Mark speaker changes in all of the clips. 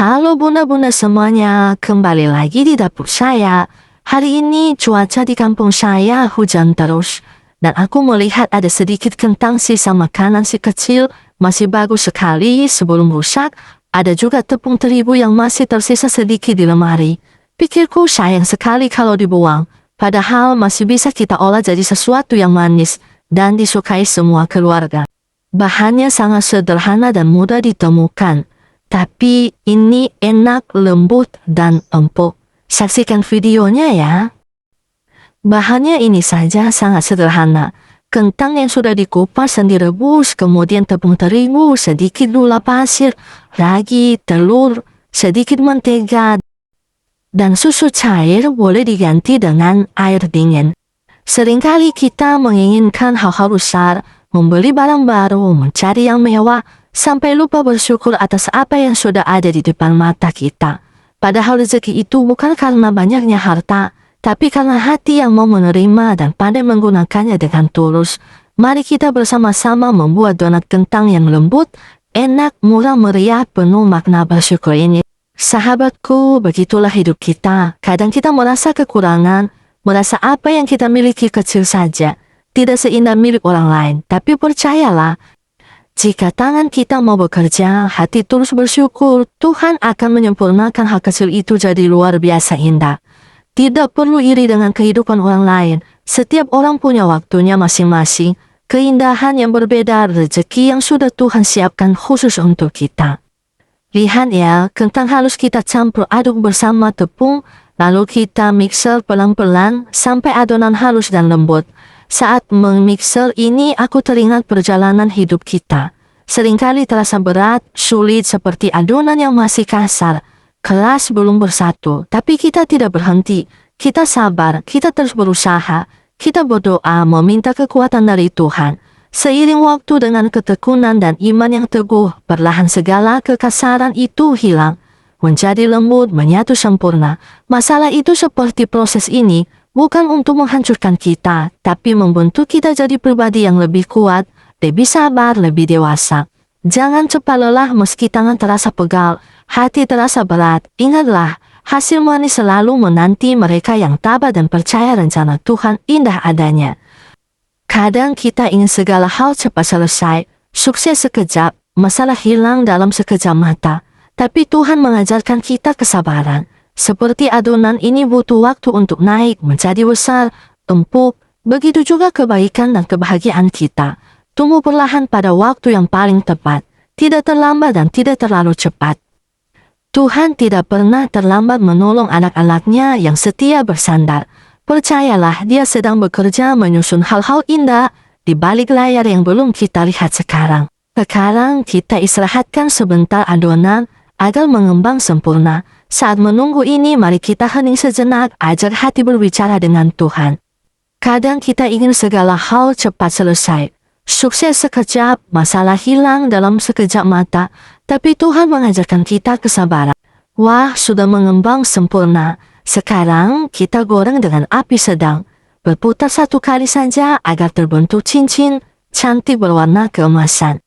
Speaker 1: Halo bunda-bunda semuanya, kembali lagi di dapur saya. Hari ini cuaca di kampung saya hujan terus. Dan aku melihat ada sedikit kentang sisa makanan si kecil, masih bagus sekali sebelum rusak. Ada juga tepung terigu yang masih tersisa sedikit di lemari. Pikirku sayang sekali kalau dibuang. Padahal masih bisa kita olah jadi sesuatu yang manis dan disukai semua keluarga. Bahannya sangat sederhana dan mudah ditemukan. Tapi ini enak, lembut, dan empuk. Saksikan videonya ya. Bahannya ini saja sangat sederhana. Kentang yang sudah dikupas dan direbus, kemudian tepung terigu, sedikit gula pasir, ragi, telur, sedikit mentega, dan susu cair boleh diganti dengan air dingin. Seringkali kita menginginkan hal-hal besar, membeli barang baru, mencari yang mewah, sampai lupa bersyukur atas apa yang sudah ada di depan mata kita. Padahal rezeki itu bukan karena banyaknya harta, tapi karena hati yang mau menerima dan pandai menggunakannya dengan tulus. Mari kita bersama-sama membuat donat kentang yang lembut, enak, murah meriah, penuh makna bersyukur ini. Sahabatku, begitulah hidup kita. Kadang kita merasa kekurangan, merasa apa yang kita miliki kecil saja, tidak seindah milik orang lain. Tapi percayalah, jika tangan kita mau bekerja, hati tulus bersyukur, Tuhan akan menyempurnakan hal kecil itu jadi luar biasa indah. Tidak perlu iri dengan kehidupan orang lain. Setiap orang punya waktunya masing-masing, keindahan yang berbeda, rezeki yang sudah Tuhan siapkan khusus untuk kita. Lihat ya, kentang halus kita campur aduk bersama tepung, lalu kita mixer pelan-pelan sampai adonan halus dan lembut. Saat memixer ini aku teringat perjalanan hidup kita. Seringkali terasa berat, sulit seperti adonan yang masih kasar, keras belum bersatu. Tapi kita tidak berhenti, kita sabar, kita terus berusaha, kita berdoa meminta kekuatan dari Tuhan. Seiring waktu dengan ketekunan dan iman yang teguh, perlahan segala kekasaran itu hilang, menjadi lembut, menyatu sempurna. Masalah itu seperti proses ini, bukan untuk menghancurkan kita, tapi membentuk kita jadi pribadi yang lebih kuat, lebih sabar, lebih dewasa. Jangan cepat lelah meski tangan terasa pegal, hati terasa berat. Ingatlah, hasil manis selalu menanti mereka yang tabah dan percaya rencana Tuhan indah adanya. Kadang kita ingin segala hal cepat selesai, sukses sekejap, masalah hilang dalam sekejap mata. Tapi Tuhan mengajarkan kita kesabaran. Seperti adonan ini butuh waktu untuk naik, menjadi besar, empuk. Begitu juga kebaikan dan kebahagiaan kita. Tumbuh perlahan pada waktu yang paling tepat. Tidak terlambat dan tidak terlalu cepat. Tuhan tidak pernah terlambat menolong anak-anaknya yang setia bersandar. Percayalah, Dia sedang bekerja menyusun hal-hal indah di balik layar yang belum kita lihat sekarang. Sekarang kita istirahatkan sebentar adonan agar mengembang sempurna. Saat menunggu ini, mari kita hening sejenak, ajar hati berbicara dengan Tuhan. Kadang kita ingin segala hal cepat selesai. Sukses sekejap, masalah hilang dalam sekejap mata. Tapi Tuhan mengajarkan kita kesabaran. Wah, sudah mengembang sempurna. Sekarang kita goreng dengan api sedang. Berputar satu kali saja agar terbentuk cincin cantik berwarna keemasan.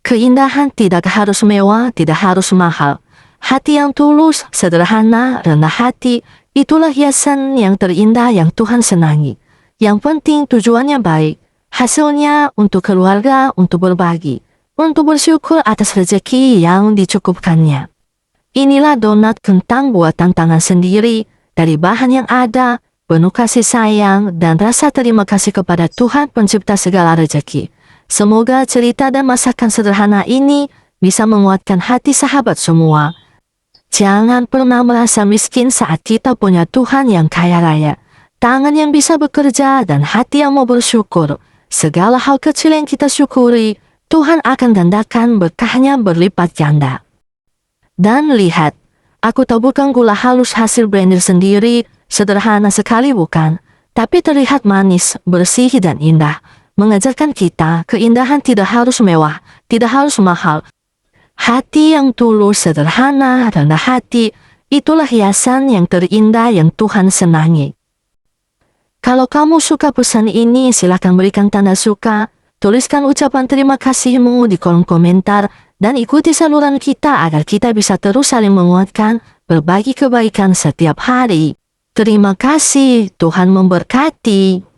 Speaker 1: Keindahan tidak harus mewah, tidak harus mahal. Hati yang tulus, sederhana, rendah hati, itulah hiasan yang terindah yang Tuhan senangi. Yang penting tujuannya baik, hasilnya untuk keluarga, untuk berbagi, untuk bersyukur atas rezeki yang dicukupkannya. Inilah donat kentang buatan tangan sendiri, dari bahan yang ada, penuh kasih sayang, dan rasa terima kasih kepada Tuhan pencipta segala rezeki. Semoga cerita dan masakan sederhana ini bisa menguatkan hati sahabat semua. Jangan pernah merasa miskin saat kita punya Tuhan yang kaya raya, tangan yang bisa bekerja dan hati yang mau bersyukur. Segala hal kecil yang kita syukuri, Tuhan akan gandakan berkahnya berlipat ganda. Dan lihat, aku taburkan gula halus hasil blender sendiri, sederhana sekali bukan? Tapi terlihat manis, bersih dan indah. Mengajarkan kita keindahan tidak harus mewah, tidak harus mahal. Hati yang tulus, sederhana, rendah hati, itulah hiasan yang terindah yang Tuhan senangi. Kalau kamu suka pesan ini, silakan berikan tanda suka, tuliskan ucapan terima kasihmu di kolom komentar, dan ikuti saluran kita agar kita bisa terus saling menguatkan, berbagi kebaikan setiap hari. Terima kasih, Tuhan memberkati.